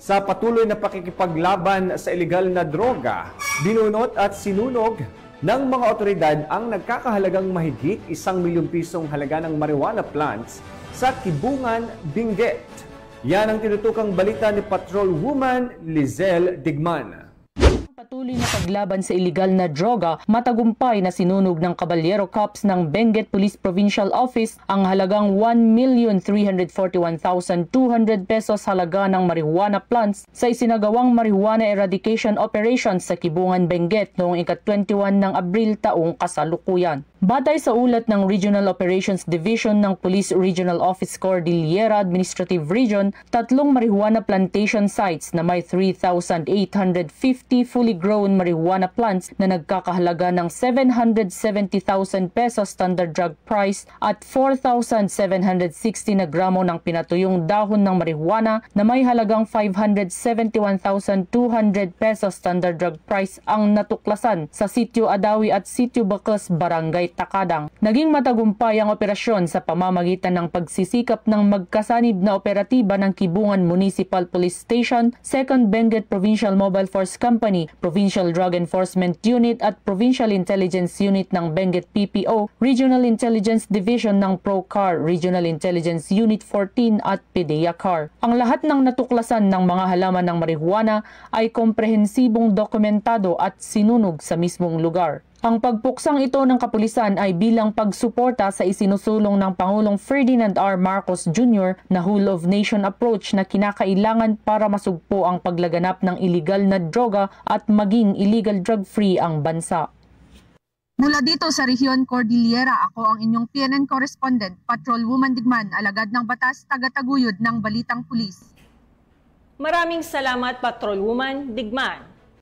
Sa patuloy na pakikipaglaban sa ilegal na droga, binunot at sinunog ng mga otoridad ang nagkakahalagang mahigit 1 milyong pisong halaga ng marijuana plants sa Kibungan, Benguet. Yan ang tinutukang balita ni Patrolwoman Lizelle Digman. Patuloy na paglaban sa iligal na droga, matagumpay na sinunog ng Caballero Cops ng Benguet Police Provincial Office ang halagang 1,341,200 pesos halaga ng marijuana plants sa isinagawang marijuana eradication operation sa Kibungan, Benguet noong ika-21 ng Abril taong kasalukuyan. Batay sa ulat ng Regional Operations Division ng Police Regional Office Cordillera Administrative Region, 3 marijuana plantation sites na may 3,850 fully grown marijuana plants na nagkakahalaga ng 770,000 pesos standard drug price at 4,760 na gramo ng pinatuyong dahon ng marijuana na may halagang 571,200 pesos standard drug price ang natuklasan sa Sitio Adawi at Sitio Bacas, Barangay Takadang. Naging matagumpay ang operasyon sa pamamagitan ng pagsisikap ng magkasanib na operatiba ng Kibungan Municipal Police Station, 2nd Benguet Provincial Mobile Force Company, Provincial Drug Enforcement Unit at Provincial Intelligence Unit ng Benguet PPO, Regional Intelligence Division ng ProCar, Regional Intelligence Unit 14 at PDEA CAR. Ang lahat ng natuklasan ng mga halaman ng marijuana ay komprehensibong dokumentado at sinunog sa mismong lugar. Ang pagpuksang ito ng kapulisan ay bilang pagsuporta sa isinusulong ng Pangulong Ferdinand R. Marcos Jr. na whole of nation approach na kinakailangan para masugpo ang paglaganap ng iligal na droga at maging illegal drug-free ang bansa. Mula dito sa Rehiyon Cordillera, ako ang inyong PNN correspondent, Patrolwoman Digman, alagad ng batas, tagataguyod ng Balitang Pulis. Maraming salamat, Patrolwoman Digman.